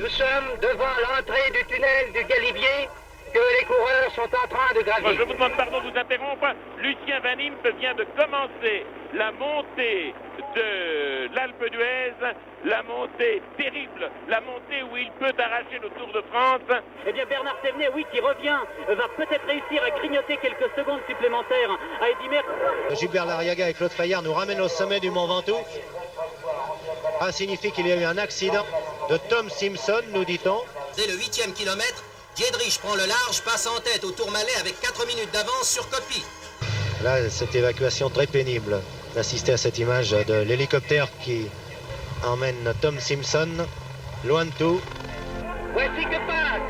Nous sommes devant l'entrée du tunnel du Galibier que les coureurs sont en train de gravir. Je vous demande pardon de vous interrompre. Lucien Van Impe vient de commencer la montée de l'Alpe d'Huez, la montée terrible, la montée où il peut arracher le Tour de France. Eh bien Bernard Thévenet, oui, qui revient, va peut-être réussir à grignoter quelques secondes supplémentaires à Eddy Merckx. Gilbert Lariaga et Claude Fayard nous ramènent au sommet du Mont Ventoux. Ça signifie qu'il y a eu un accident de Tom Simpson, nous dit-on. Dès le 8e kilomètre, Diedrich prend le large, passe en tête au Tourmalet avec 4 minutes d'avance sur Coppi. Là, cette évacuation très pénible d'assister à cette image de l'hélicoptère qui emmène Tom Simpson loin de tout. Voici que passe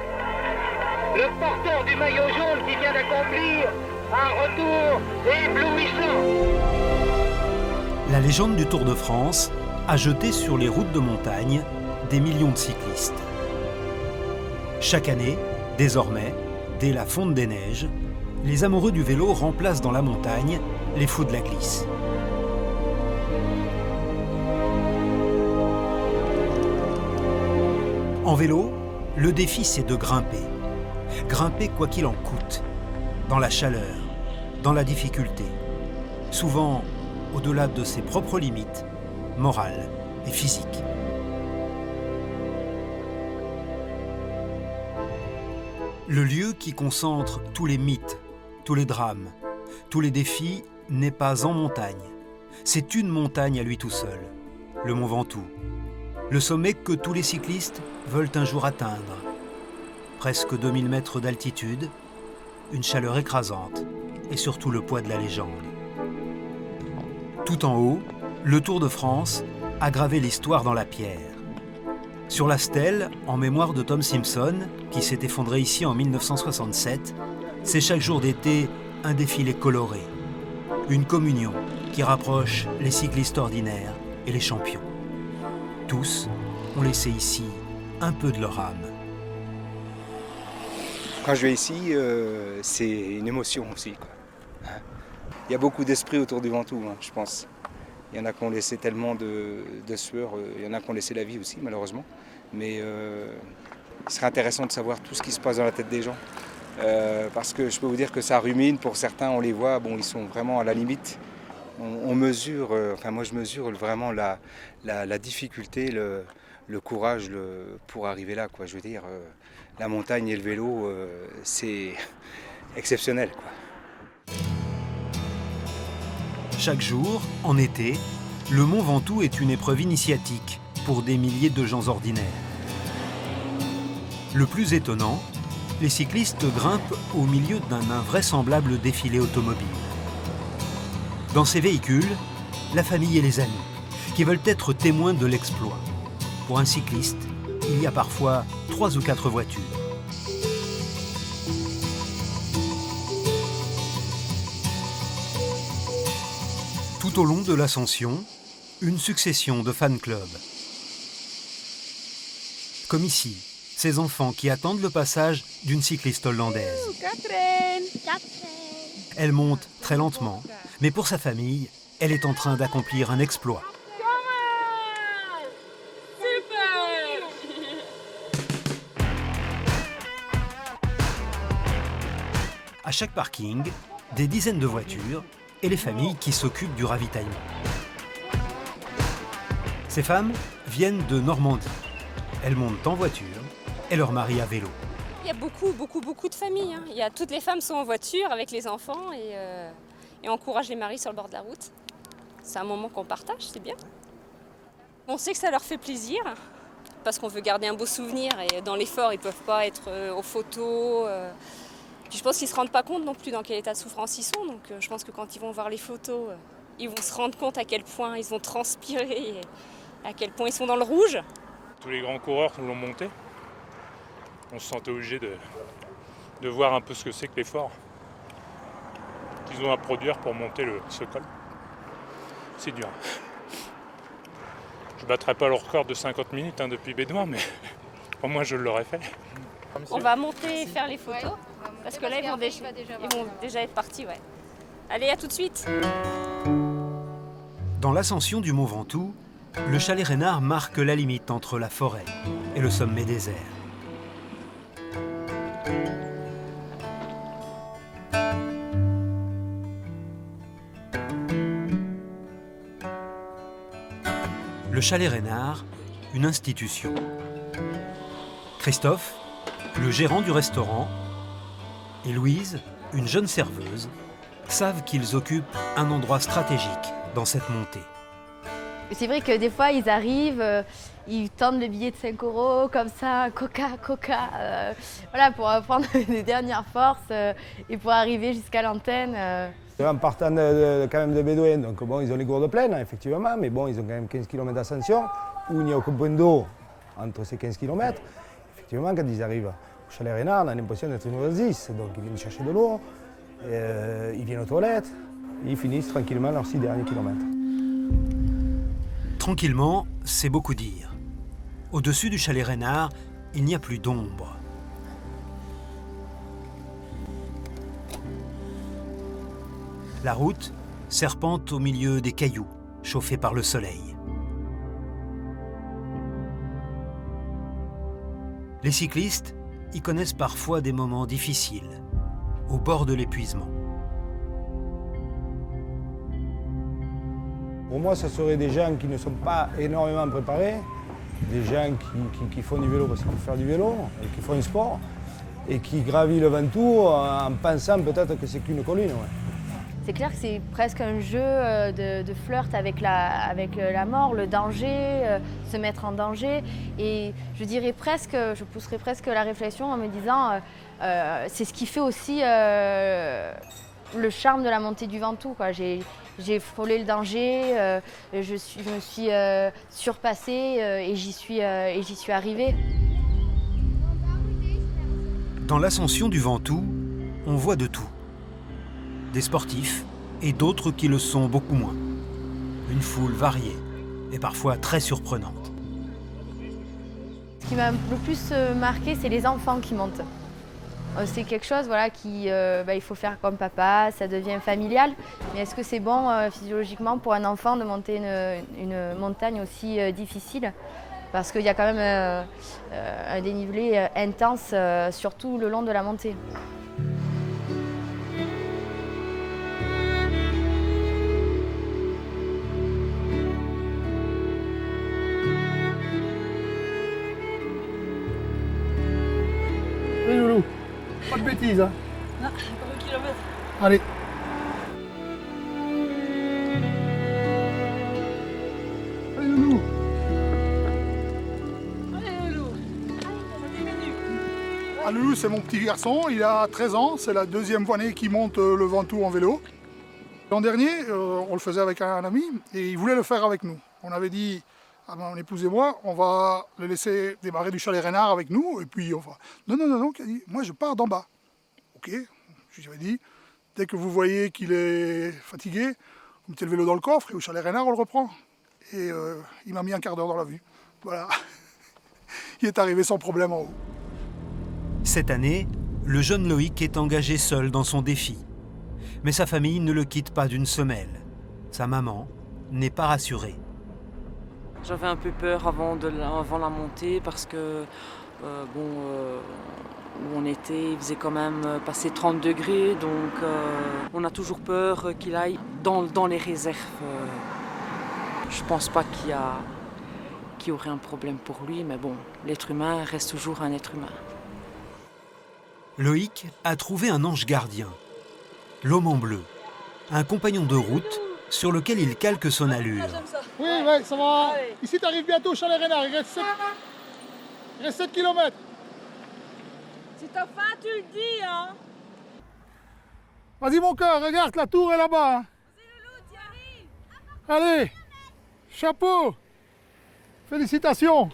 le porteur du maillot jaune qui vient d'accomplir un retour éblouissant. La légende du Tour de France a jeté sur les routes de montagne des millions de cyclistes. Chaque année, désormais, dès la fonte des neiges, les amoureux du vélo remplacent dans la montagne les fous de la glisse. En vélo, le défi c'est de grimper. Grimper quoi qu'il en coûte, dans la chaleur, dans la difficulté, souvent au-delà de ses propres limites, morales et physiques. Le lieu qui concentre tous les mythes, tous les drames, tous les défis n'est pas en montagne. C'est une montagne à lui tout seul, le Mont Ventoux. Le sommet que tous les cyclistes veulent un jour atteindre. Presque 2000 mètres d'altitude, une chaleur écrasante et surtout le poids de la légende. Tout en haut, le Tour de France a gravé l'histoire dans la pierre. Sur la stèle, en mémoire de Tom Simpson, qui s'est effondré ici en 1967, c'est chaque jour d'été un défilé coloré. Une communion qui rapproche les cyclistes ordinaires et les champions. Tous ont laissé ici un peu de leur âme. Quand je vais ici, c'est une émotion aussi, quoi. Il y a beaucoup d'esprit autour du Ventoux, je pense. Il y en a qui ont laissé tellement de sueur, il y en a qui ont laissé la vie aussi, malheureusement. Mais il serait intéressant de savoir tout ce qui se passe dans la tête des gens. Parce que je peux vous dire que ça rumine, pour certains, on les voit, bon, ils sont vraiment à la limite. On mesure, moi je mesure vraiment la difficulté, le courage pour arriver là, quoi. Je veux dire, la montagne et le vélo, c'est exceptionnel, quoi. Chaque jour, en été, le Mont Ventoux est une épreuve initiatique pour des milliers de gens ordinaires. Le plus étonnant, les cyclistes grimpent au milieu d'un invraisemblable défilé automobile. Dans ces véhicules, la famille et les amis, qui veulent être témoins de l'exploit. Pour un cycliste, il y a parfois 3 ou 4 voitures. Tout au long de l'ascension, une succession de fan-clubs. Comme ici, ces enfants qui attendent le passage d'une cycliste hollandaise. Elle monte très lentement, mais pour sa famille, elle est en train d'accomplir un exploit. À chaque parking, des dizaines de voitures et les familles qui s'occupent du ravitaillement. Ces femmes viennent de Normandie. Elles montent en voiture et leur mari à vélo. Il y a beaucoup de familles. Toutes les femmes sont en voiture avec les enfants et encouragent les maris sur le bord de la route. C'est un moment qu'on partage, c'est bien. On sait que ça leur fait plaisir parce qu'on veut garder un beau souvenir et dans l'effort, ils ne peuvent pas être aux photos. Puis je pense qu'ils ne se rendent pas compte non plus dans quel état de souffrance ils sont. Donc je pense que quand ils vont voir les photos, ils vont se rendre compte à quel point ils vont transpirer à quel point ils sont dans le rouge. Tous les grands coureurs l'ont monté. On se sentait obligé de voir un peu ce que c'est que l'effort qu'ils ont à produire pour monter ce col. C'est dur. Je ne battrai pas le record de 50 minutes depuis Bédouin, mais pour moi je l'aurais fait. On va monter et faire les photos, parce que là ils vont déjà être partis. Ouais. Allez, à tout de suite. Dans l'ascension du Mont Ventoux, le chalet Reynard marque la limite entre la forêt et le sommet désert. Le chalet Reynard, une institution. Christophe, le gérant du restaurant, et Louise, une jeune serveuse, savent qu'ils occupent un endroit stratégique dans cette montée. C'est vrai que des fois, ils arrivent, ils tendent le billet de 5 € comme ça, coca, voilà, pour prendre les dernières forces et pour arriver jusqu'à l'antenne. En partant quand même de Bédouin, donc bon, ils ont les gourdes pleines, effectivement, mais bon, ils ont quand même 15 km d'ascension, où il n'y a aucun point d'eau entre ces 15 km. Effectivement, quand ils arrivent au chalet Reynard, on a l'impression d'être une oasis, donc ils viennent chercher de l'eau, ils viennent aux toilettes, et ils finissent tranquillement leurs 6 derniers kilomètres. Tranquillement, c'est beaucoup dire. Au-dessus du chalet Reynard, il n'y a plus d'ombre. La route serpente au milieu des cailloux, chauffés par le soleil. Les cyclistes y connaissent parfois des moments difficiles, au bord de l'épuisement. Pour moi, ce seraient des gens qui ne sont pas énormément préparés, des gens qui font du vélo parce qu'il faut faire du vélo, et qui font du sport, et qui gravissent le Ventoux en pensant peut-être que c'est qu'une colline. Ouais. C'est clair que c'est presque un jeu de flirt avec la mort, le danger, se mettre en danger. Et je dirais presque, je pousserais presque la réflexion en me disant, c'est ce qui fait aussi le charme de la montée du Ventoux, quoi. J'ai frôlé le danger, je me suis surpassée et j'y suis arrivée. Dans l'ascension du Ventoux, on voit de tout. Des sportifs et d'autres qui le sont beaucoup moins. Une foule variée et parfois très surprenante. Ce qui m'a le plus marqué, c'est les enfants qui montent. C'est quelque chose voilà, il faut faire comme papa, ça devient familial. Mais est-ce que c'est bon physiologiquement pour un enfant de monter une montagne aussi difficile? Parce qu'il y a quand même un dénivelé intense, surtout le long de la montée. Oui, Loulou, pas de bêtises, hein. Non, combien de kilomètres? Allez. Allez, Loulou. Allez, Loulou. Ah, Loulou, c'est mon petit garçon, il a 13 ans, c'est la deuxième année qu'il monte le Ventoux en vélo. L'an dernier, on le faisait avec un ami et il voulait le faire avec nous. On avait dit à mon épouse et moi, on va le laisser démarrer du chalet Reynard avec nous et puis on va... Non, il a dit, moi je pars d'en bas. Ok, je lui avais dit, dès que vous voyez qu'il est fatigué, vous mettez le vélo dans le coffre et au chalet Reynard on le reprend. Et il m'a mis un quart d'heure dans la vue. Voilà, il est arrivé sans problème en haut. Cette année, le jeune Loïc est engagé seul dans son défi. Mais sa famille ne le quitte pas d'une semelle. Sa maman n'est pas rassurée. J'avais un peu peur avant la montée parce que où on était, il faisait quand même passer 30 degrés, donc on a toujours peur qu'il aille dans les réserves. Je pense pas qu'il y aurait un problème pour lui, mais bon, l'être humain reste toujours un être humain. Loïc a trouvé un ange gardien, l'homme en bleu, un compagnon de route sur lequel il calque son allure. Oui, ça va. Allez. Ici, tu arrives bientôt au chalet Reynard. Il reste 7 km. Si t'as faim, tu le dis, hein. Vas-y, mon cœur, regarde, la tour est là-bas. Hein. Vas-y, Loulou, t'y arrives. Allez, chapeau. Félicitations.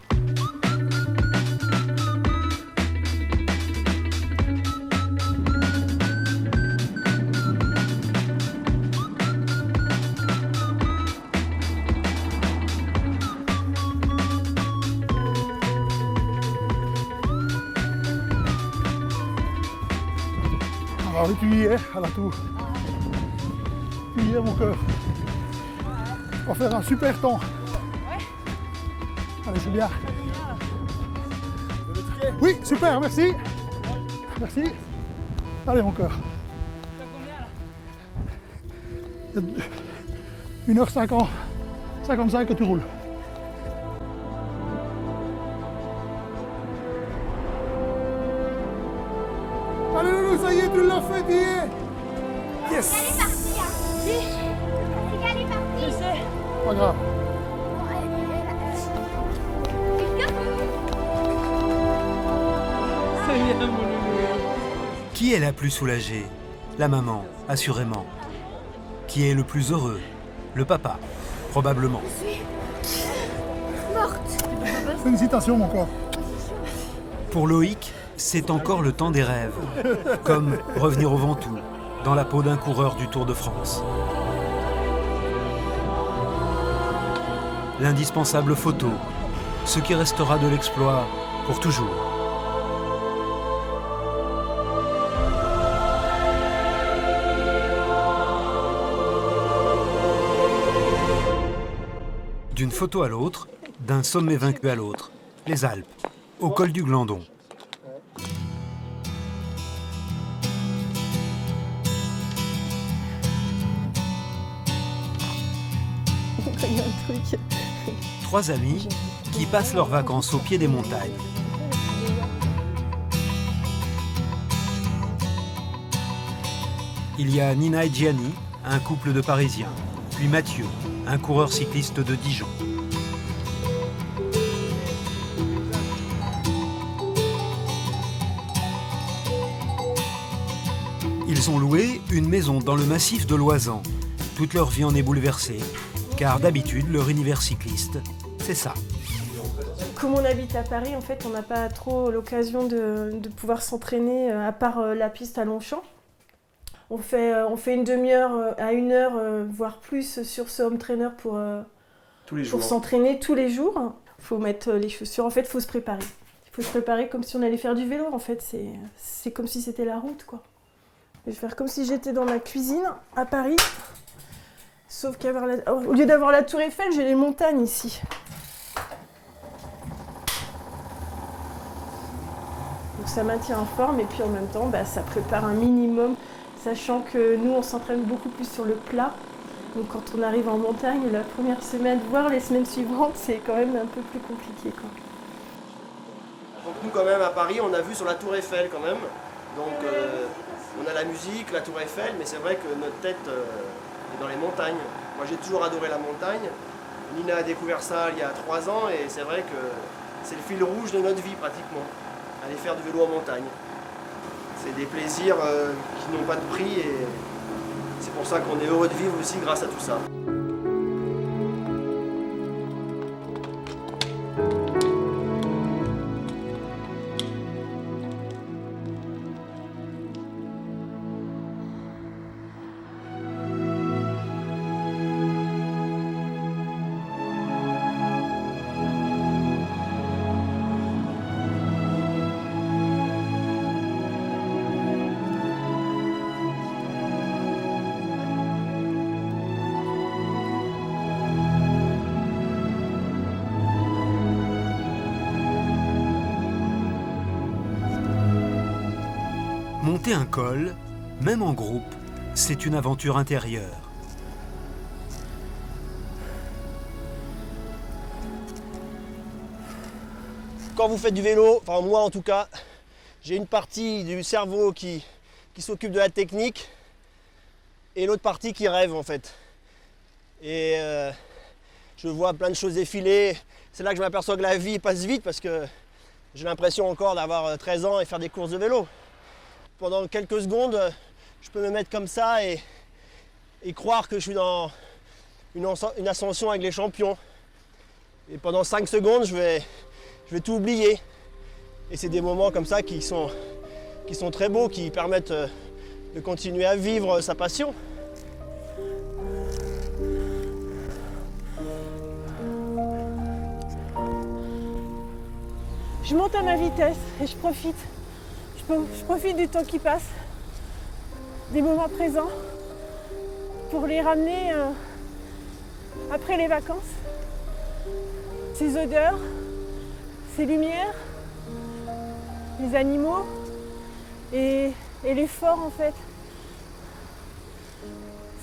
Alors, tu y es, à la tour. Tu y es, mon cœur. On va faire un super temps. Allez, c'est bien. Oui, super, merci. Merci. Allez, mon cœur. 1h50, 55 que tu roules. Allez, Loulou, ça y est, tu l'as fait, tu y es. Yes. Elle est partie, hein. Elle est partie. Je sais. Pas grave. Qui est la plus soulagée? La maman, assurément. Qui est le plus heureux? Le papa, probablement. Je suis morte. Félicitations, mon corps. Pour Loïc, c'est encore le temps des rêves. Comme revenir au Ventoux, dans la peau d'un coureur du Tour de France. L'indispensable photo, ce qui restera de l'exploit pour toujours. D'une photo à l'autre, d'un sommet vaincu à l'autre, les Alpes, au col du Glandon. Il y a un truc. Trois amis qui passent leurs vacances au pied des montagnes. Il y a Nina et Gianni, un couple de Parisiens, puis Mathieu, un coureur cycliste de Dijon. Ils ont loué une maison dans le massif de l'Oisan. Toute leur vie en est bouleversée, car d'habitude, leur univers cycliste, c'est ça. Comme on habite à Paris, en fait, on n'a pas trop l'occasion de pouvoir s'entraîner, à part la piste à Longchamp. On fait une demi-heure à 1 heure, voire plus, sur ce home trainer pour s'entraîner tous les jours. Il faut mettre les chaussures. En fait, il faut se préparer. Il faut se préparer comme si on allait faire du vélo. En fait, c'est comme si c'était la route, quoi. Je vais faire comme si j'étais dans ma cuisine à Paris. Sauf qu'au lieu d'avoir la Tour Eiffel, j'ai les montagnes ici. Donc ça maintient en forme et puis en même temps, ça prépare un minimum. Sachant que nous, on s'entraîne beaucoup plus sur le plat. Donc quand on arrive en montagne, la première semaine, voire les semaines suivantes, c'est quand même un peu plus compliqué, quoi. Donc nous, quand même, à Paris, on a vu sur la Tour Eiffel, quand même. Donc on a la musique, la Tour Eiffel, mais c'est vrai que notre tête est dans les montagnes. Moi, j'ai toujours adoré la montagne. Nina a découvert ça il y a 3 ans et c'est vrai que c'est le fil rouge de notre vie, pratiquement. Aller faire du vélo en montagne. C'est des plaisirs qui n'ont pas de prix et c'est pour ça qu'on est heureux de vivre aussi grâce à tout ça. Monter un col, même en groupe, c'est une aventure intérieure. Quand vous faites du vélo, enfin moi en tout cas, j'ai une partie du cerveau qui s'occupe de la technique et l'autre partie qui rêve en fait. Et je vois plein de choses défiler. C'est là que je m'aperçois que la vie passe vite parce que j'ai l'impression encore d'avoir 13 ans et faire des courses de vélo. Pendant quelques secondes, je peux me mettre comme ça et croire que je suis dans une ascension avec les champions. Et pendant 5 secondes, je vais tout oublier. Et c'est des moments comme ça qui sont très beaux, qui permettent de continuer à vivre sa passion. Je monte à ma vitesse et je profite. Je profite du temps qui passe, des moments présents, pour les ramener après les vacances. Ces odeurs, ces lumières, les animaux et l'effort en fait.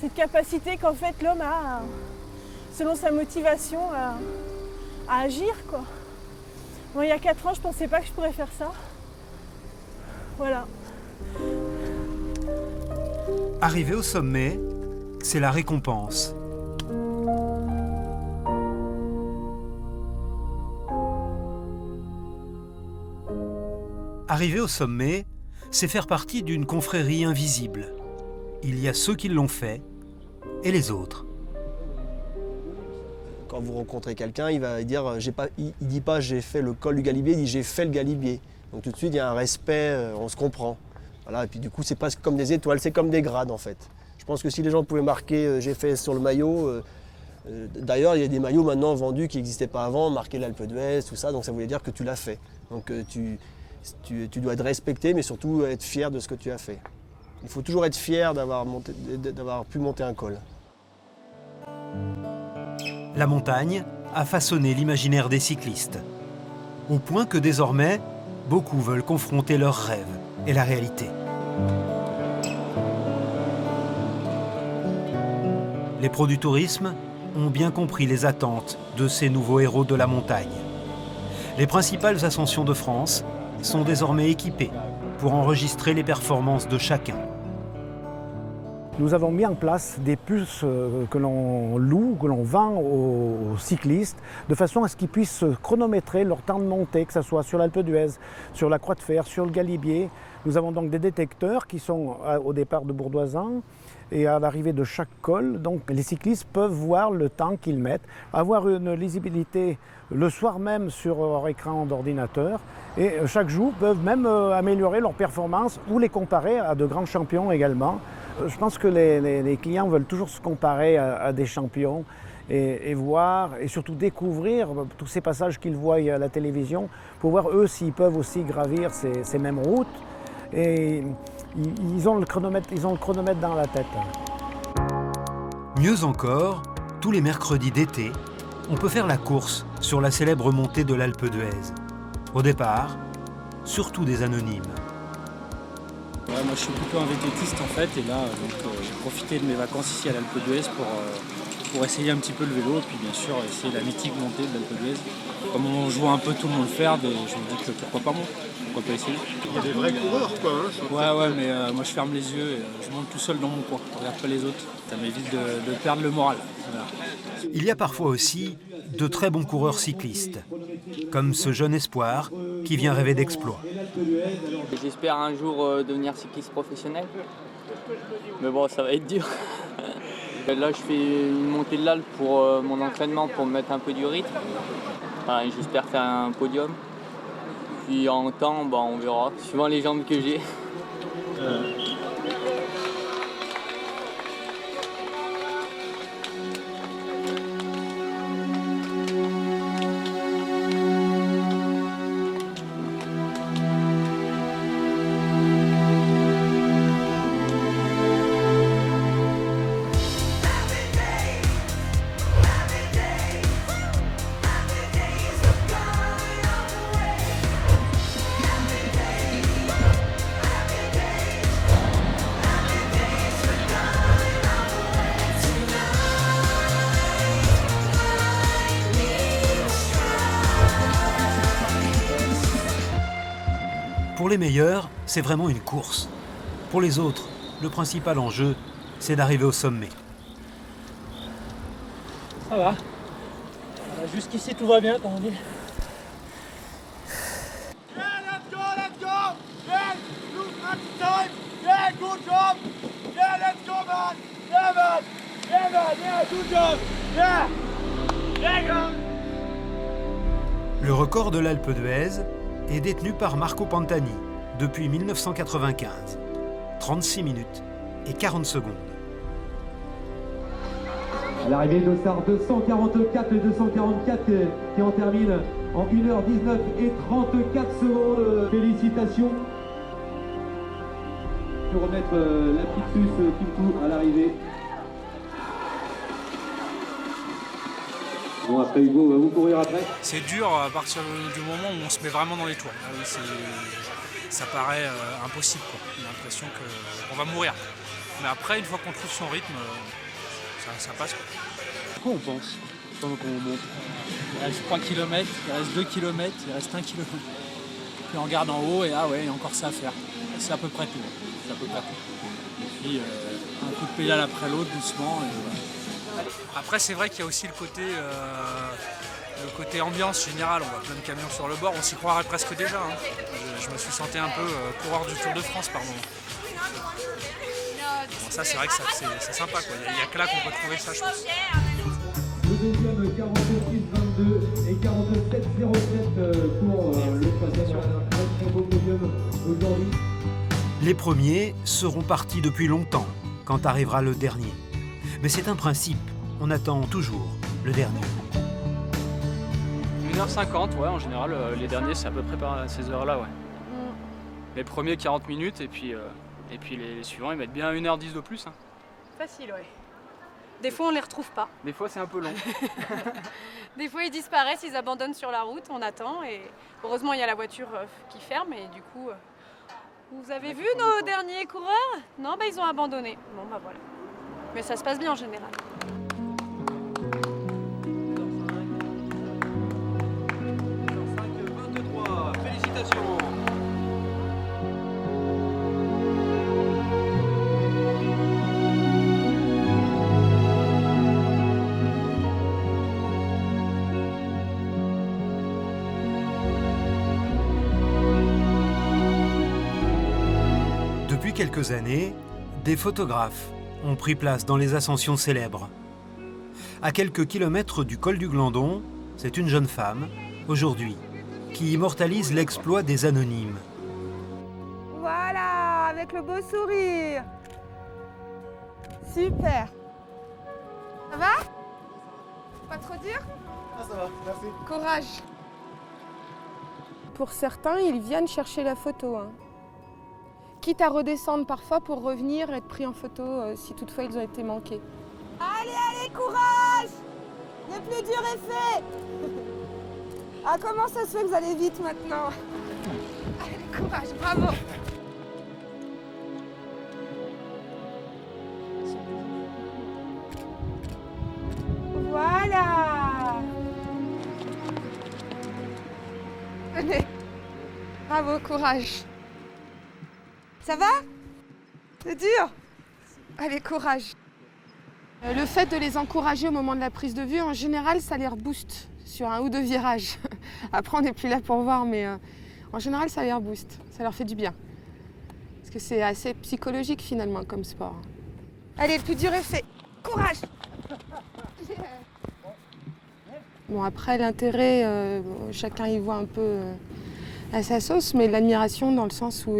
Cette capacité qu'en fait l'homme a, selon sa motivation, à agir quoi. Moi, il y a 4 ans, je ne pensais pas que je pourrais faire ça. Voilà. Arriver au sommet, c'est la récompense. Arriver au sommet, c'est faire partie d'une confrérie invisible. Il y a ceux qui l'ont fait et les autres. Quand vous rencontrez quelqu'un, il va dire, il dit pas j'ai fait le col du Galibier, il dit j'ai fait le Galibier. Donc tout de suite il y a un respect, on se comprend. Voilà, et puis du coup c'est pas comme des étoiles, c'est comme des grades en fait. Je pense que si les gens pouvaient marquer j'ai fait sur le maillot, d'ailleurs il y a des maillots maintenant vendus qui n'existaient pas avant, marqué l'Alpe d'Huez, tout ça, donc ça voulait dire que tu l'as fait. Donc tu dois être respecté mais surtout être fier de ce que tu as fait. Il faut toujours être fier d'avoir pu monter un col. La montagne a façonné l'imaginaire des cyclistes, au point que désormais, beaucoup veulent confronter leurs rêves et la réalité. Les pros du tourisme ont bien compris les attentes de ces nouveaux héros de la montagne. Les principales ascensions de France sont désormais équipées pour enregistrer les performances de chacun. Nous avons mis en place des puces que l'on loue, que l'on vend aux cyclistes, de façon à ce qu'ils puissent chronométrer leur temps de montée, que ce soit sur l'Alpe d'Huez, sur la Croix de Fer, sur le Galibier. Nous avons donc des détecteurs qui sont au départ de Bourdoisan et à l'arrivée de chaque col. Donc les cyclistes peuvent voir le temps qu'ils mettent, avoir une lisibilité le soir même sur leur écran d'ordinateur et chaque jour peuvent même améliorer leur performance ou les comparer à de grands champions également. Je pense que les clients veulent toujours se comparer à des champions et voir et surtout découvrir tous ces passages qu'ils voient à la télévision pour voir eux s'ils peuvent aussi gravir ces mêmes routes. Et ils ont le chronomètre dans la tête. Mieux encore, tous les mercredis d'été, on peut faire la course sur la célèbre montée de l'Alpe d'Huez. Au départ, surtout des anonymes. Ouais, moi je suis plutôt un vététiste en fait et là j'ai profité de mes vacances ici à l'Alpe d'Huez pour essayer un petit peu le vélo et puis bien sûr essayer la mythique montée de l'Alpe d'Huez. Comme je vois un peu tout le monde le faire, je me dis que pourquoi pas moi, pourquoi pas essayer. Il y a des vrais coureurs quoi. Ouais mais moi je ferme les yeux et je monte tout seul dans mon coin, je regarde pas les autres, ça m'évite de perdre le moral. Voilà. Il y a parfois aussi de très bons coureurs cyclistes, comme ce jeune espoir qui vient rêver d'exploits. J'espère un jour devenir cycliste professionnel, mais bon, ça va être dur. Là, je fais une montée de l'Alpe pour mon entraînement, pour me mettre un peu du rythme. Enfin, j'espère faire un podium. Puis en temps, on verra, suivant les jambes que j'ai. Pour les meilleurs, c'est vraiment une course. Pour les autres, le principal enjeu, c'est d'arriver au sommet. Ça va. Jusqu'ici, tout va bien, comme on dit. Yeah, let's go, let's go! Yeah, look at the time! Yeah, good job! Yeah, let's go, man! Yeah, man! Yeah, man! Yeah, good job! Yeah! Yeah, go! Le record de l'Alpe d'Huez est détenu par Marco Pantani depuis 1995. 36 minutes et 40 secondes. À l'arrivée, Dossard 244, le 244 qui en termine en 1h19 et 34 secondes. Félicitations. Je vais remettre la Pixus Kim2 à l'arrivée. Bon, après Hugo, va vous courir après. C'est dur à partir du moment où on se met vraiment dans les tours. Ah oui, ça paraît impossible, quoi. On a l'impression qu'on va mourir. Mais après, une fois qu'on trouve son rythme, ça passe. Quoi on pense pendant qu'on monte? Il reste 3 km, il reste 2 km, il reste 1 km. Puis on regarde en haut et ah ouais, il y a encore ça à faire. C'est à peu près tout. C'est à peu près tout. Et puis un coup de pédale après l'autre, doucement. Et voilà. Après, c'est vrai qu'il y a aussi le côté ambiance générale. On voit plein de camions sur le bord, on s'y croirait presque déjà. Hein. Je me suis senti un peu coureur du Tour de France par moment. Bon, ça, c'est vrai que c'est sympa, quoi. Il y a que là qu'on peut trouver ça, je pense. Le deuxième, 46-22 et 47-07 pour le troisième. Très beau podium aujourd'hui. Les premiers seront partis depuis longtemps quand arrivera le dernier. Mais c'est un principe, on attend toujours le dernier. 1h50, ouais, en général, les derniers, c'est à peu près par ces heures-là, ouais. Les premiers, 40 minutes, et puis les suivants, ils mettent bien 1h10 de plus. Hein. Facile, ouais. Des fois, on les retrouve pas. Des fois, c'est un peu long. Des fois, ils disparaissent, ils abandonnent sur la route, on attend, et heureusement, il y a la voiture qui ferme, et du coup... Vous avez vu nos derniers coureurs? Non, bah ils ont abandonné. Bon, bah voilà. Mais ça se passe bien en général. Félicitations. Depuis quelques années, des photographes ont pris place dans les ascensions célèbres. À quelques kilomètres du col du Glandon, c'est une jeune femme, aujourd'hui, qui immortalise l'exploit des anonymes. Voilà, avec le beau sourire. Super. Ça va? Pas trop dur? Ah, ça va, merci. Courage. Pour certains, ils viennent chercher la photo. Hein. Quitte à redescendre parfois pour revenir et être pris en photo si toutefois ils ont été manqués. Allez, allez, courage! Le plus dur est fait! Ah, comment ça se fait que vous allez vite maintenant? Allez, courage, bravo! Voilà! Venez! Bravo, courage! Ça va? C'est dur? Allez, courage! Le fait de les encourager au moment de la prise de vue, en général, ça les rebooste sur un ou deux virages. Après, on n'est plus là pour voir, mais en général, ça les rebooste. Ça leur fait du bien. Parce que c'est assez psychologique, finalement, comme sport. Allez, le plus dur est fait. Courage! Bon, après, l'intérêt, chacun y voit un peu à sa sauce, mais l'admiration dans le sens où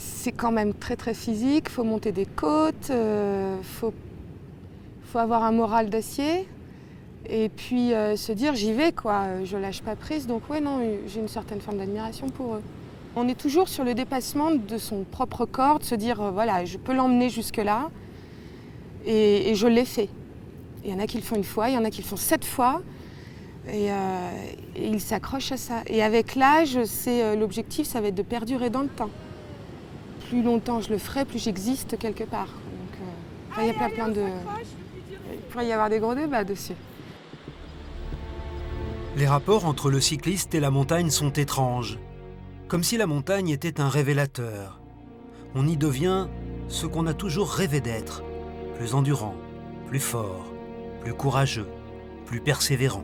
c'est quand même très très physique, il faut monter des côtes, faut avoir un moral d'acier et puis se dire j'y vais quoi, je lâche pas prise. Donc ouais non, j'ai une certaine forme d'admiration pour eux. On est toujours sur le dépassement de son propre corps, de se dire voilà je peux l'emmener jusque là et je l'ai fait. Il y en a qui le font une fois, il y en a qui le font 7 fois et ils s'accrochent à ça. Et avec l'âge, l'objectif ça va être de perdurer dans le temps. Plus longtemps je le ferai, plus j'existe quelque part. Donc, il y a plein de... Il pourrait y avoir des gros débats dessus. Les rapports entre le cycliste et la montagne sont étranges. Comme si la montagne était un révélateur. On y devient ce qu'on a toujours rêvé d'être. Plus endurant, plus fort, plus courageux, plus persévérant.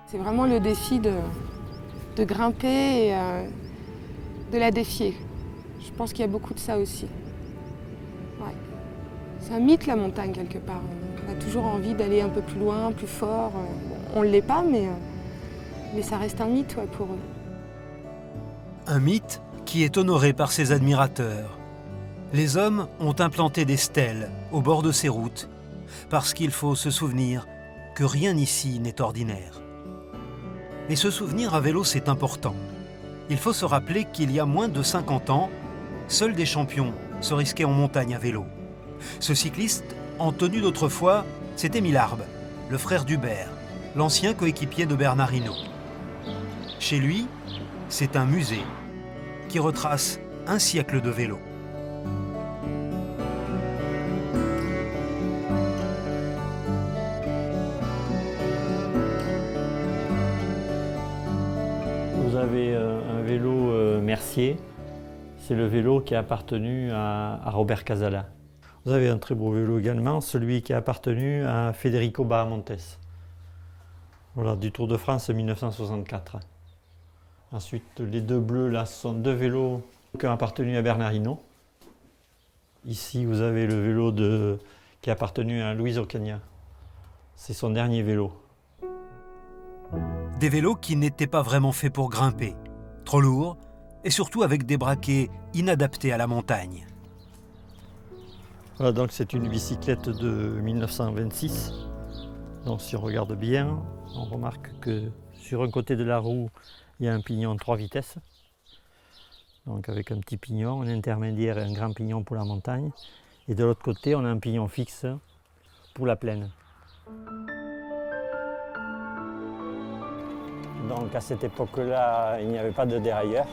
C'est vraiment le défi de grimper et de la défier. Je pense qu'il y a beaucoup de ça aussi. C'est un mythe, la montagne, quelque part. On a toujours envie d'aller un peu plus loin, plus fort. On ne l'est pas, mais ça reste un mythe, ouais, pour eux. Un mythe qui est honoré par ses admirateurs. Les hommes ont implanté des stèles au bord de ces routes parce qu'il faut se souvenir que rien ici n'est ordinaire. Et ce souvenir à vélo, c'est important. Il faut se rappeler qu'il y a moins de 50 ans, seuls des champions se risquaient en montagne à vélo. Ce cycliste, en tenue d'autrefois, c'est Émile Arbe, le frère d'Hubert, l'ancien coéquipier de Bernard Hinault. Chez lui, c'est un musée qui retrace un siècle de vélo. Vous avez un vélo Mercier, c'est le vélo qui a appartenu à Robert Casala. Vous avez un très beau vélo également, celui qui a appartenu à Federico Bahamontes. Voilà, du Tour de France 1964. Ensuite, les deux bleus, là, ce sont deux vélos qui ont appartenu à Bernard Hinault. Ici, vous avez le vélo qui a appartenu à Luis Ocaña. C'est son dernier vélo. Des vélos qui n'étaient pas vraiment faits pour grimper, trop lourds, et surtout avec des braquets inadaptés à la montagne. Voilà, donc c'est une bicyclette de 1926. Donc si on regarde bien, on remarque que sur un côté de la roue, il y a un pignon 3 vitesses. Donc avec un petit pignon, un intermédiaire et un grand pignon pour la montagne. Et de l'autre côté, on a un pignon fixe pour la plaine. Donc à cette époque-là, il n'y avait pas de dérailleur.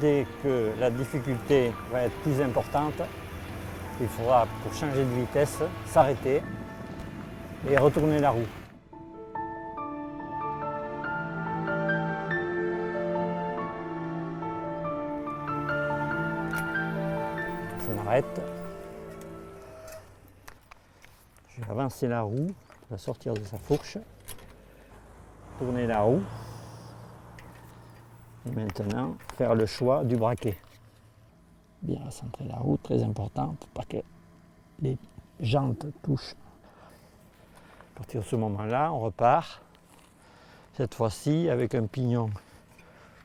Dès que la difficulté va être plus importante, il faudra, pour changer de vitesse, s'arrêter et retourner la roue. Je m'arrête. Je vais avancer la roue, la sortir de sa fourche, tourner la roue et maintenant faire le choix du braquet. Bien centrer la roue, très important pour pas que les jantes touchent. À partir de ce moment-là, on repart, cette fois-ci avec un pignon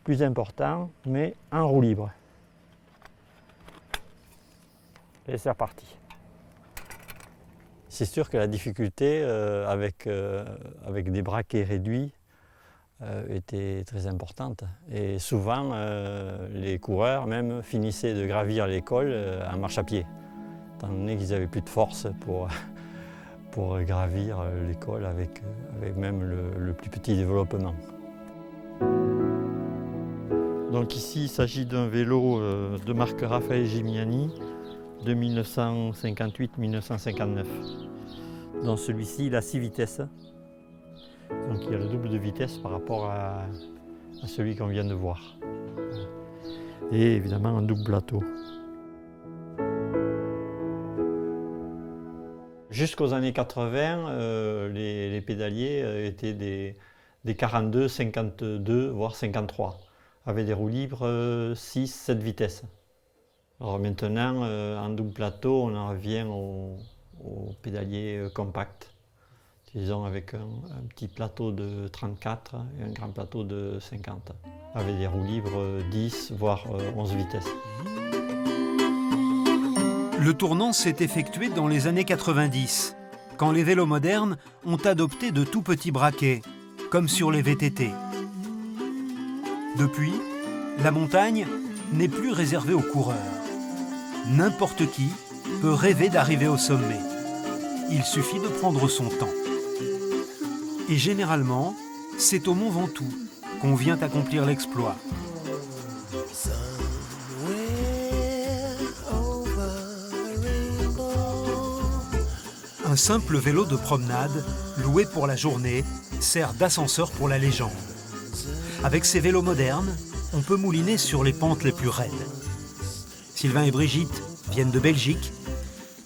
plus important, mais en roue libre. Et c'est reparti. C'est sûr que la difficulté avec des braquets réduits était très importante. Et souvent, les coureurs même finissaient de gravir l'école en marche à pied, étant donné qu'ils n'avaient plus de force pour gravir l'école avec même le plus petit développement. Donc ici, il s'agit d'un vélo de marque Raffaele Gimignani de 1958-1959. Dans celui-ci, il a 6 vitesses. Donc il y a le double de vitesse par rapport à celui qu'on vient de voir. Et évidemment un double plateau. Jusqu'aux années 80, les pédaliers étaient des 42, 52, voire 53, avec des roues libres 6, 7 vitesses. Alors maintenant, en double plateau, on en revient au pédalier compact. Disons avec un petit plateau de 34 et un grand plateau de 50, avec des roues libres 10 voire 11 vitesses. Le tournant s'est effectué dans les années 90, quand les vélos modernes ont adopté de tout petits braquets, comme sur les VTT. Depuis, la montagne n'est plus réservée aux coureurs. N'importe qui peut rêver d'arriver au sommet. Il suffit de prendre son temps. Et généralement, c'est au Mont Ventoux qu'on vient accomplir l'exploit. Un simple vélo de promenade, loué pour la journée, sert d'ascenseur pour la légende. Avec ces vélos modernes, on peut mouliner sur les pentes les plus raides. Sylvain et Brigitte viennent de Belgique.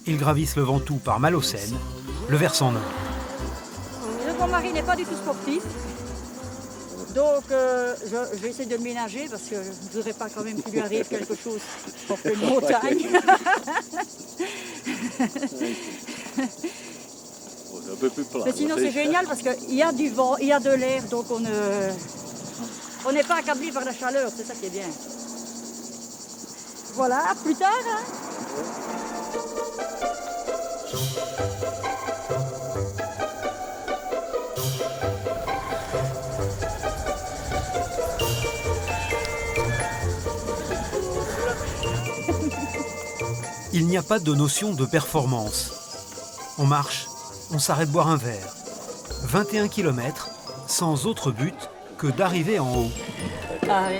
Ils gravissent le Ventoux par Malaucène, le versant nord. Mon mari n'est pas du tout sportif. Donc je vais essayer de le ménager parce que je ne voudrais pas quand même qu'il lui arrive quelque chose pour une montagne. Un peu plus plat. Mais sinon c'est génial parce qu'il y a du vent, il y a de l'air, donc on n'est pas accablé par la chaleur, c'est ça qui est bien. Voilà, à plus tard. Hein. Il n'y a pas de notion de performance. On marche, on s'arrête boire un verre. 21 km sans autre but que d'arriver en haut. Ah oui.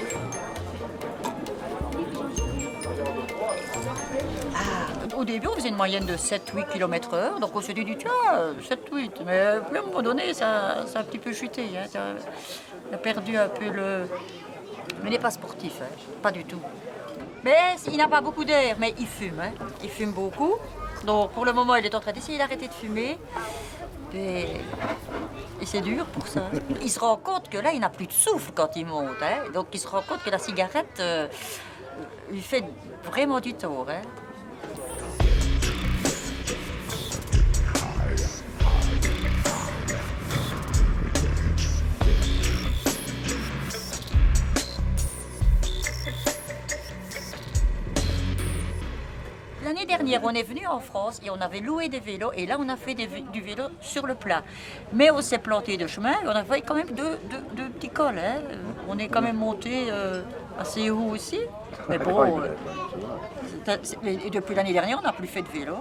Au début, on faisait une moyenne de 7-8 km/h, donc on s'est dit, tiens, 7-8. Mais puis à un moment donné, ça a un petit peu chuté. Hein, ça a perdu un peu le... Mais il n'est pas sportif, hein, pas du tout. Mais il n'a pas beaucoup d'air, mais il fume. Hein. Il fume beaucoup. Donc pour le moment, il est en train d'essayer d'arrêter de fumer. Et c'est dur pour ça. Il se rend compte que là, il n'a plus de souffle quand il monte. Hein. Donc il se rend compte que la cigarette lui fait vraiment du tort. Hein. L'année dernière, on est venu en France et on avait loué des vélos et là, on a fait du vélo sur le plat. Mais on s'est planté de chemin et on a fait quand même deux petits cols. Hein. On est quand même monté assez haut aussi. Mais bon, et depuis l'année dernière, on n'a plus fait de vélo.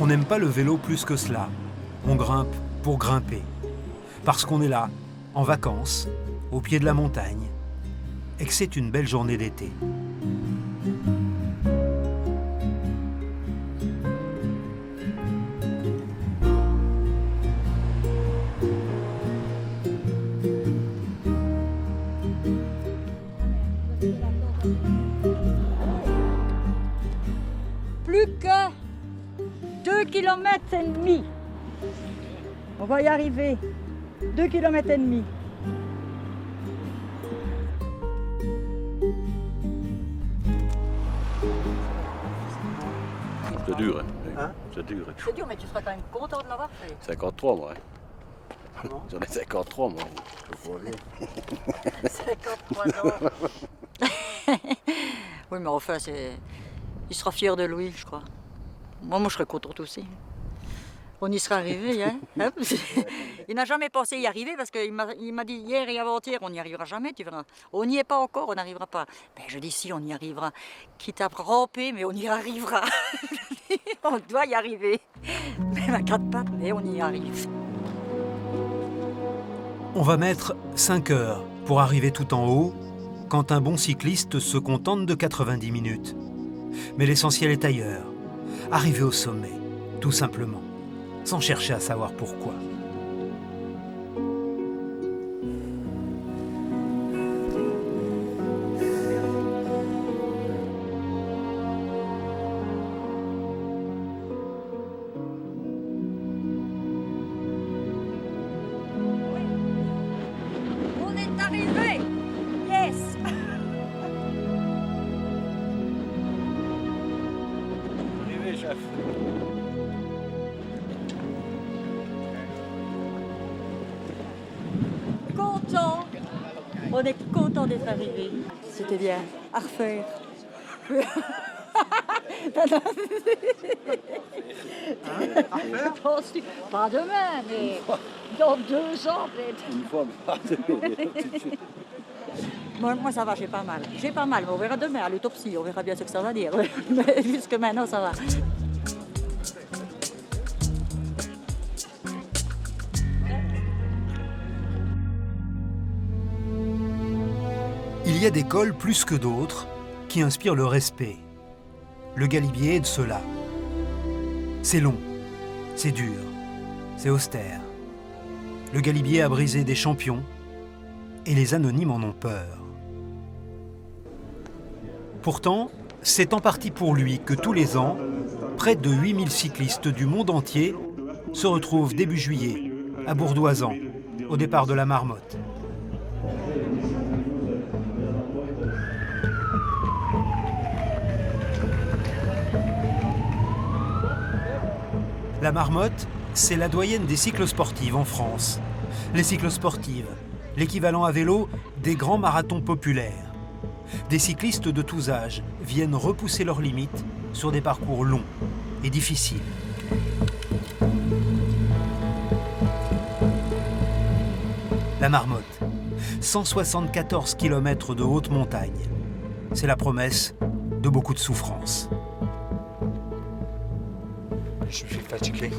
On n'aime pas le vélo plus que cela. On grimpe pour grimper. Parce qu'on est là, en vacances, au pied de la montagne, et que c'est une belle journée d'été. Plus que 2 km et demi. On va y arriver. 2 km et demi. C'est dur, hein. C'est dur. C'est dur, mais tu seras quand même content de l'avoir fait. 53, moi. J'en ai 53, moi. 53 ans. Oui, mais enfin, il sera fier de lui, je crois. Moi, je serais contente aussi. On y sera arrivé, hein. Il n'a jamais pensé y arriver parce qu'il m'a dit hier et avant-hier, on n'y arrivera jamais, tu verras. On n'y est pas encore, on n'arrivera pas. Ben, je dis si, on y arrivera. Quitte à ramper, mais on y arrivera. On doit y arriver. Même à 4 pattes, mais on y arrive. On va mettre 5 heures pour arriver tout en haut, quand un bon cycliste se contente de 90 minutes. Mais l'essentiel est ailleurs. Arriver au sommet, tout simplement. Sans chercher à savoir pourquoi. On est arrivé! Yes! Arrivé, chef. Content. On est content d'être arrivé. C'était bien. À refaire. Je pense que pas demain, mais dans 2 ans peut-être. Une fois, Moi ça va, j'ai pas mal. J'ai pas mal, mais on verra demain à l'autopsie, on verra bien ce que ça va dire. Mais jusque maintenant ça va. Il y a des cols plus que d'autres qui inspirent le respect. Le Galibier est de ceux-là. C'est long, c'est dur, c'est austère. Le Galibier a brisé des champions et les anonymes en ont peur. Pourtant, c'est en partie pour lui que tous les ans, Près de 8000 cyclistes du monde entier se retrouvent début juillet à Bourdoisan, au départ de la Marmotte. La Marmotte, c'est la doyenne des cyclosportives en France. Les cyclosportives, l'équivalent à vélo des grands marathons populaires. Des cyclistes de tous âges viennent repousser leurs limites sur des parcours longs et difficiles. La Marmotte, 174 km de haute montagne. C'est la promesse de beaucoup de souffrance. Je suis fatigué.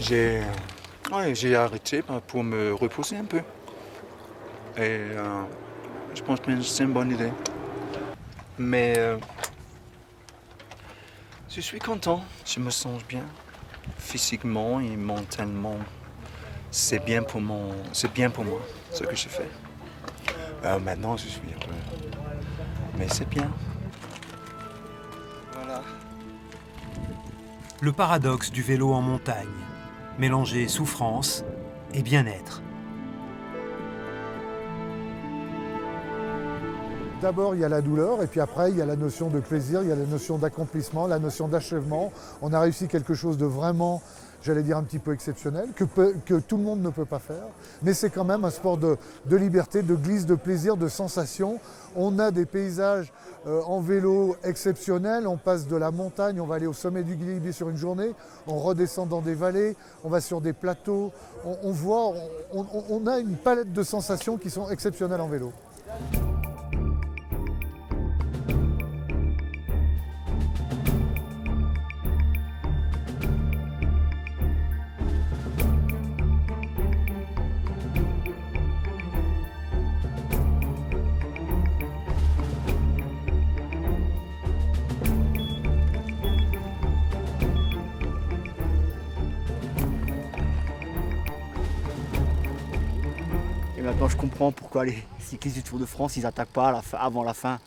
J'ai arrêté pour me reposer un peu. Et je pense que c'est une bonne idée. Mais je suis content. Je me sens bien. Physiquement et mentalement. C'est bien pour moi, ce que je fais. Maintenant, je suis un peu... Mais c'est bien. Voilà. Le paradoxe du vélo en montagne, mélanger souffrance et bien-être. D'abord, il y a la douleur, et puis après, il y a la notion de plaisir, il y a la notion d'accomplissement, la notion d'achèvement. On a réussi quelque chose de vraiment, j'allais dire, un petit peu exceptionnel, que tout le monde ne peut pas faire. Mais c'est quand même un sport de liberté, de glisse, de plaisir, de sensation. On a des paysages en vélo exceptionnels. On passe de la montagne, on va aller au sommet du Galibier sur une journée, on redescend dans des vallées, on va sur des plateaux. On a une palette de sensations qui sont exceptionnelles en vélo. Et maintenant je comprends pourquoi les cyclistes du Tour de France ils attaquent pas avant la fin.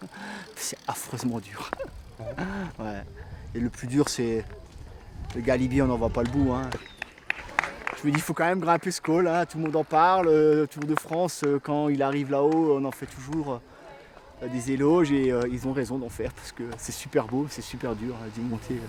C'est affreusement dur. Ouais. Et le plus dur c'est le Galibier, on n'en voit pas le bout. Hein. Je me dis il faut quand même grimper ce col, hein. Tout le monde en parle. Le Tour de France, quand il arrive là-haut, on en fait toujours des éloges et ils ont raison d'en faire parce que c'est super beau, c'est super dur d'y monter.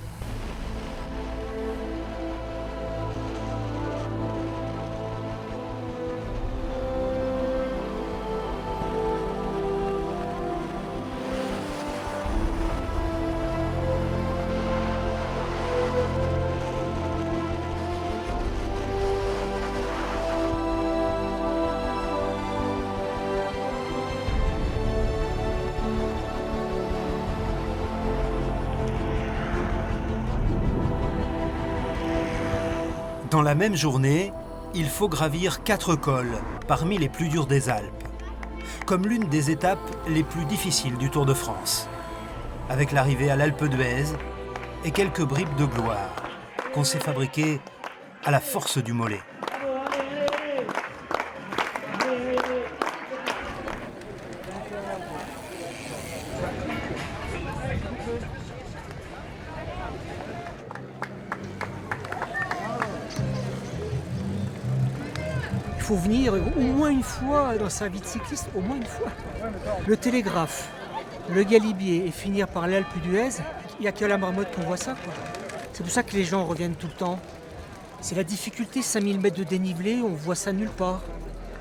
Dans la même journée, il faut gravir 4 cols, parmi les plus durs des Alpes, comme l'une des étapes les plus difficiles du Tour de France, avec l'arrivée à l'Alpe d'Huez et quelques bribes de gloire qu'on s'est fabriquées à la force du mollet. Il faut venir au moins une fois dans sa vie de cycliste, au moins une fois. Le Télégraphe, le Galibier et finir par l'Alpe d'Huez, il n'y a qu'à la Marmotte qu'on voit ça, quoi. C'est pour ça que les gens reviennent tout le temps. C'est la difficulté, 5000 mètres de dénivelé, on voit ça nulle part.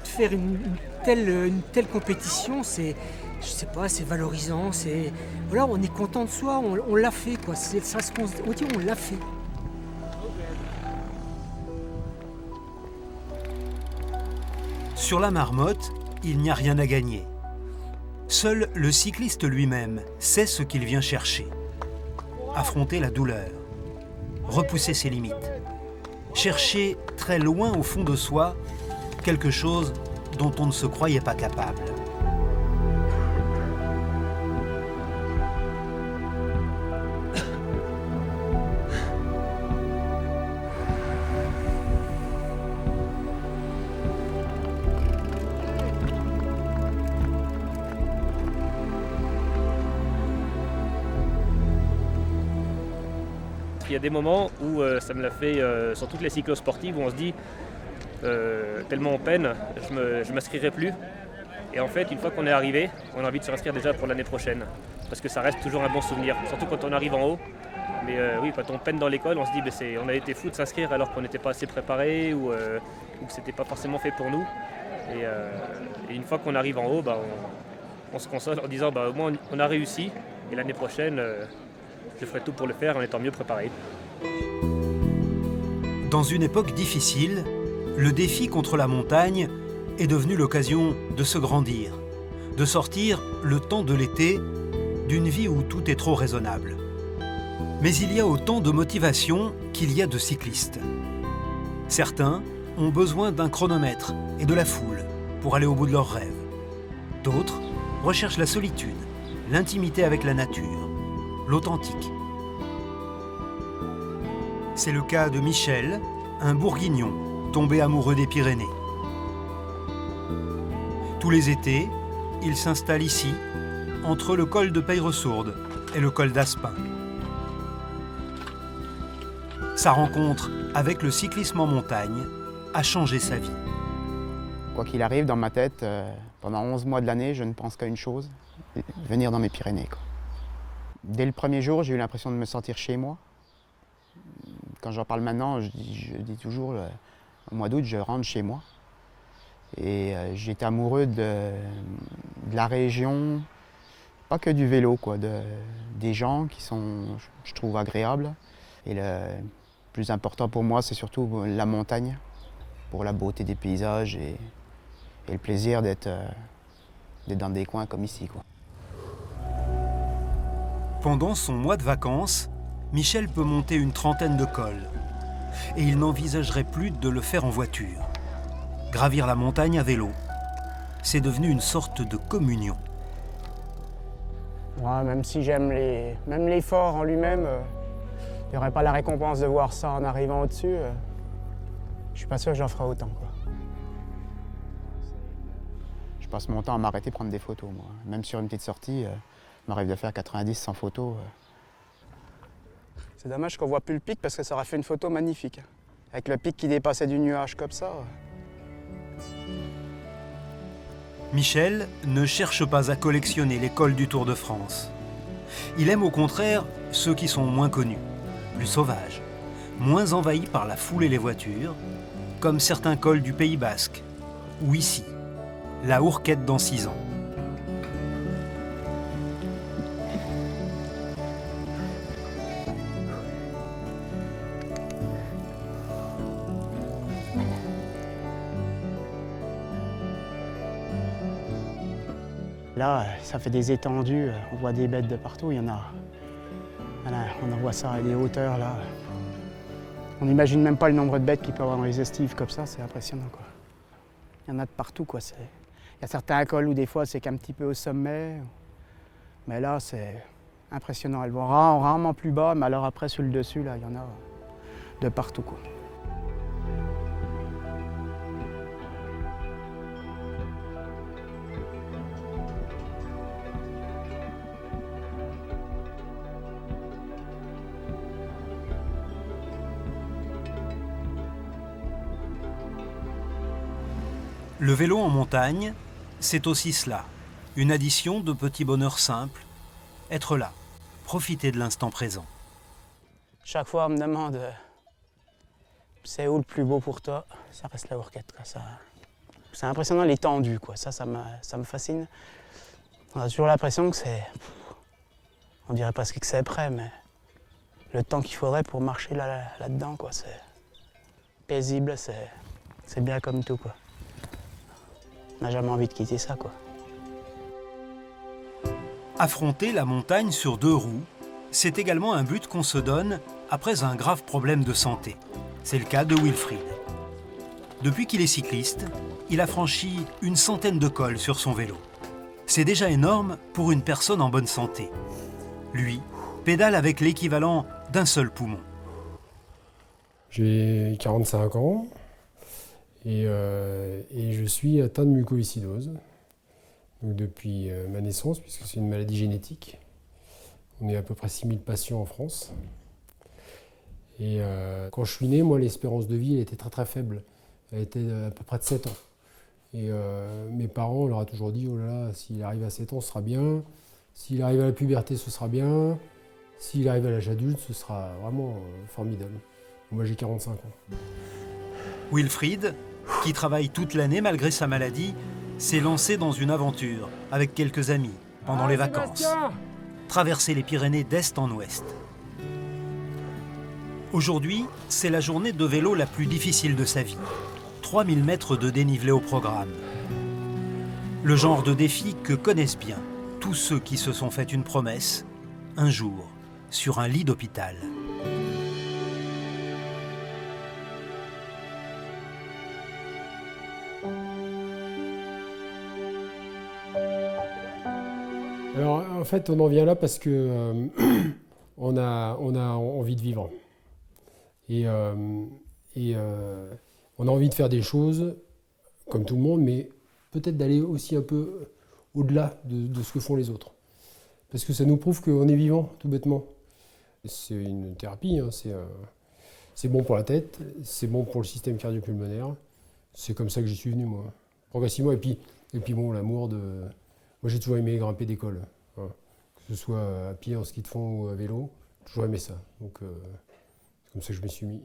Faire une telle compétition, c'est, je sais pas, c'est valorisant, c'est... Voilà, on est content de soi, on l'a fait, quoi. C'est ça ce qu'on se dit, on l'a fait. Sur la Marmotte, il n'y a rien à gagner. Seul le cycliste lui-même sait ce qu'il vient chercher. Affronter la douleur, repousser ses limites, chercher très loin au fond de soi quelque chose dont on ne se croyait pas capable. qu'il y a des moments où ça me l'a fait sur toutes les cyclosportives où on se dit tellement on peine, je ne m'inscrirai plus. Et en fait, une fois qu'on est arrivé, on a envie de se réinscrire déjà pour l'année prochaine. Parce que ça reste toujours un bon souvenir, surtout quand on arrive en haut. Mais oui, quand on peine dans l'école, on se dit on a été fou de s'inscrire alors qu'on n'était pas assez préparé ou que ce n'était pas forcément fait pour nous. Et une fois qu'on arrive en haut, on se console en disant au moins on a réussi. Et l'année prochaine, je ferai tout pour le faire en étant mieux préparé. Dans une époque difficile, le défi contre la montagne est devenu l'occasion de se grandir, de sortir le temps de l'été d'une vie où tout est trop raisonnable. Mais il y a autant de motivation qu'il y a de cyclistes. Certains ont besoin d'un chronomètre et de la foule pour aller au bout de leurs rêves. D'autres recherchent la solitude, l'intimité avec la nature, l'authentique. C'est le cas de Michel, un bourguignon tombé amoureux des Pyrénées. Tous les étés, il s'installe ici, entre le col de Peyresourde et le col d'Aspin. Sa rencontre avec le cyclisme en montagne a changé sa vie. Quoi qu'il arrive, dans ma tête, pendant 11 mois de l'année, je ne pense qu'à une chose, venir dans mes Pyrénées, quoi. Dès le premier jour, j'ai eu l'impression de me sentir chez moi. Quand j'en parle maintenant, je dis toujours, au mois d'août, je rentre chez moi. Et j'étais amoureux de la région, pas que du vélo, quoi, des gens qui sont, je trouve, agréables. Et le plus important pour moi, c'est surtout la montagne, pour la beauté des paysages et le plaisir d'être dans des coins comme ici, quoi. Pendant son mois de vacances, Michel peut monter une trentaine de cols. Et il n'envisagerait plus de le faire en voiture. Gravir la montagne à vélo, c'est devenu une sorte de communion. Ouais, même si j'aime même l'effort en lui-même, il n'y aurait pas la récompense de voir ça en arrivant au-dessus. Je suis pas sûr que j'en ferai autant, quoi. Je passe mon temps à m'arrêter prendre des photos, moi. Même sur une petite sortie, il m'arrive de faire 90-100 photos. C'est dommage qu'on voit plus le pic parce que ça aurait fait une photo magnifique. Avec le pic qui dépassait du nuage comme ça. Michel ne cherche pas à collectionner les cols du Tour de France. Il aime au contraire ceux qui sont moins connus, plus sauvages, moins envahis par la foule et les voitures, comme certains cols du Pays Basque, ou ici, la Hourquette dans 6 ans. Là, ça fait des étendues, on voit des bêtes de partout, il y en a. Voilà, on en voit ça à des hauteurs là. On n'imagine même pas le nombre de bêtes qu'il peut y avoir dans les estives comme ça, c'est impressionnant, quoi. Il y en a de partout, quoi. Il y a certains cols où des fois c'est qu'un petit peu au sommet, mais là c'est impressionnant. Elles vont rarement plus bas, mais alors après sur le dessus, là, il y en a de partout, quoi. Le vélo en montagne, c'est aussi cela, une addition de petits bonheurs simples, être là, profiter de l'instant présent. Chaque fois on me demande c'est où le plus beau pour toi, ça reste la Hourquette. C'est impressionnant l'étendue, quoi. Ça me fascine. On a toujours l'impression que c'est, on dirait presque que c'est prêt, mais le temps qu'il faudrait pour marcher là-dedans, quoi, c'est paisible, c'est bien comme tout, quoi. On n'a jamais envie de quitter ça, quoi. Affronter la montagne sur 2 roues, c'est également un but qu'on se donne après un grave problème de santé. C'est le cas de Wilfried. Depuis qu'il est cycliste, il a franchi une centaine de cols sur son vélo. C'est déjà énorme pour une personne en bonne santé. Lui pédale avec l'équivalent d'un seul poumon. J'ai 45 ans. Et je suis atteint de mucoviscidose donc depuis ma naissance, puisque c'est une maladie génétique. On est à peu près 6000 patients en France. Et quand je suis né, moi, l'espérance de vie elle était très très faible. Elle était à peu près de 7 ans. Et mes parents, on leur a toujours dit, oh là là, s'il arrive à 7 ans, ce sera bien. S'il arrive à la puberté, ce sera bien. S'il arrive à l'âge adulte, ce sera vraiment formidable. Moi, j'ai 45 ans. Wilfried, qui travaille toute l'année malgré sa maladie, s'est lancé dans une aventure avec quelques amis pendant les vacances. Traverser les Pyrénées d'est en ouest. Aujourd'hui, c'est la journée de vélo la plus difficile de sa vie. 3000 mètres de dénivelé au programme. Le genre de défi que connaissent bien tous ceux qui se sont fait une promesse, un jour, sur un lit d'hôpital. Alors en fait, on en vient là parce que on a envie de vivre. Et on a envie de faire des choses, comme tout le monde, mais peut-être d'aller aussi un peu au-delà de ce que font les autres. Parce que ça nous prouve qu'on est vivant, tout bêtement. C'est une thérapie, hein, c'est bon pour la tête, c'est bon pour le système cardio-pulmonaire. C'est comme ça que j'y suis venu, moi, progressivement. Et puis bon, l'amour de... Moi, j'ai toujours aimé grimper des cols, hein. Que ce soit à pied, en ski de fond ou à vélo, j'ai toujours aimé ça. Donc, c'est comme ça que je m'y suis mis.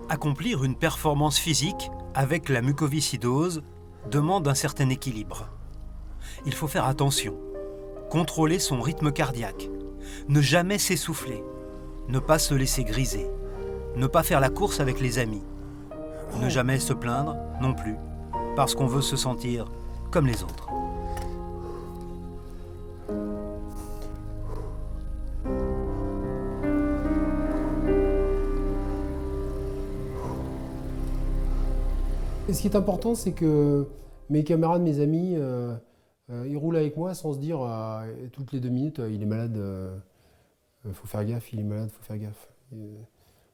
Accomplir une performance physique avec la mucoviscidose demande un certain équilibre. Il faut faire attention, contrôler son rythme cardiaque, ne jamais s'essouffler, ne pas se laisser griser, ne pas faire la course avec les amis, ne jamais se plaindre non plus, parce qu'on veut se sentir comme les autres. Et ce qui est important, c'est que mes camarades, mes amis, ils roulent avec moi sans se dire toutes les 2 minutes, il est malade, faut faire gaffe, il est malade, faut faire gaffe.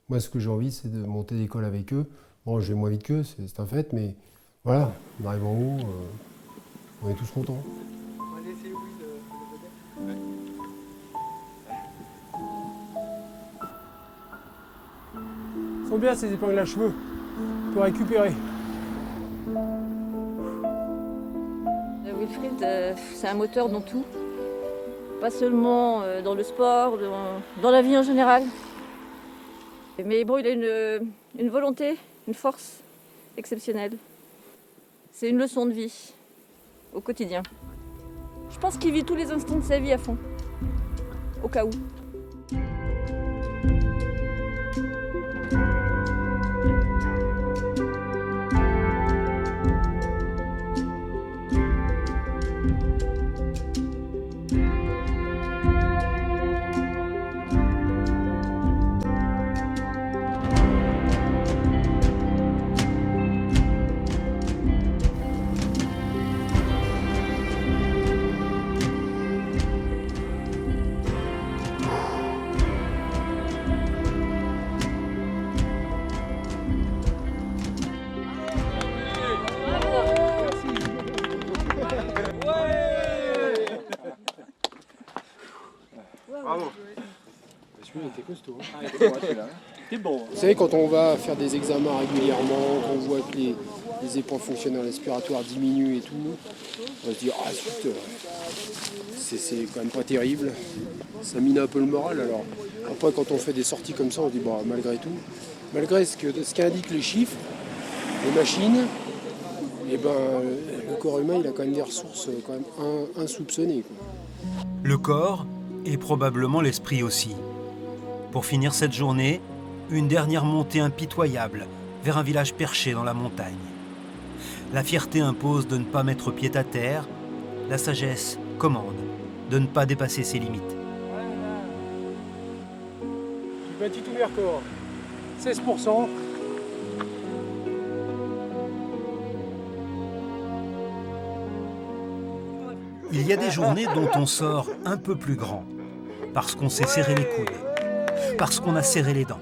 Moi, ce que j'ai envie, c'est de monter d'école avec eux. Bon, je vais moins vite qu'eux, c'est un fait, mais voilà, on arrive en haut, on est tous contents. Ils sont bien ces épingles à cheveux, pour récupérer. Wilfried, c'est un moteur dans tout, pas seulement dans le sport, dans la vie en général. Mais bon, il a une volonté, une force exceptionnelle. C'est une leçon de vie au quotidien. Je pense qu'il vit tous les instants de sa vie à fond, au cas où. Bravo. Celui-là était costaud. T'es bon. Vous savez, quand on va faire des examens régulièrement, qu'on voit que les époux fonctionnels respiratoires diminuent et tout, on se dit « Ah, zut, c'est quand même pas terrible ». Ça mine un peu le moral. Alors après, quand on fait des sorties comme ça, on se dit bah, malgré tout, malgré ce qu'indiquent les chiffres, les machines, et ben, le corps humain, il a quand même des ressources quand même insoupçonnées, quoi. Le corps et probablement l'esprit aussi. Pour finir cette journée, une dernière montée impitoyable vers un village perché dans la montagne. La fierté impose de ne pas mettre pied à terre, la sagesse commande de ne pas dépasser ses limites. Du Petit Mercor, 16%. Il y a des journées dont on sort un peu plus grand, parce qu'on s'est serré les coudes, parce qu'on a serré les dents,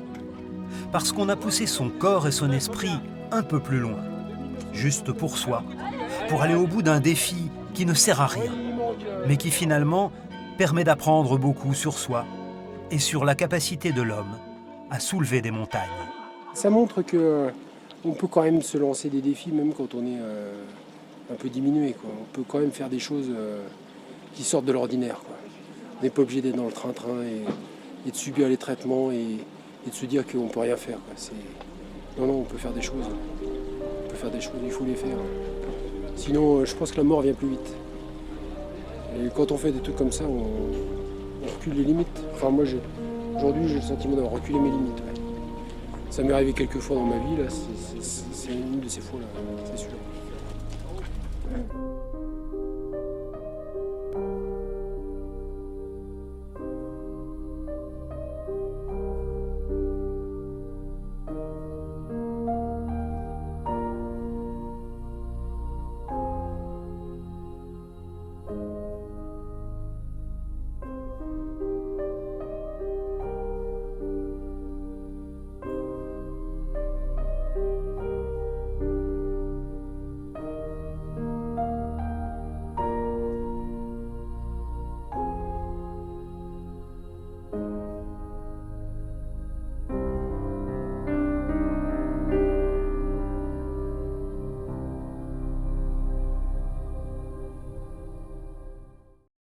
parce qu'on a poussé son corps et son esprit un peu plus loin, juste pour soi, pour aller au bout d'un défi qui ne sert à rien, mais qui finalement permet d'apprendre beaucoup sur soi et sur la capacité de l'homme à soulever des montagnes. Ça montre qu'on peut quand même se lancer des défis même quand on est un peu diminué, quoi. On peut quand même faire des choses qui sortent de l'ordinaire, quoi. On n'est pas obligé d'être dans le train-train et de subir les traitements et de se dire qu'on ne peut rien faire, quoi. Non, on peut faire des choses. On peut faire des choses, il faut les faire. Sinon, je pense que la mort vient plus vite. Et quand on fait des trucs comme ça, on recule les limites. Enfin, moi, aujourd'hui, j'ai le sentiment d'avoir reculé mes limites. Ouais. Ça m'est arrivé quelques fois dans ma vie, là. C'est une de ces fois-là, c'est sûr.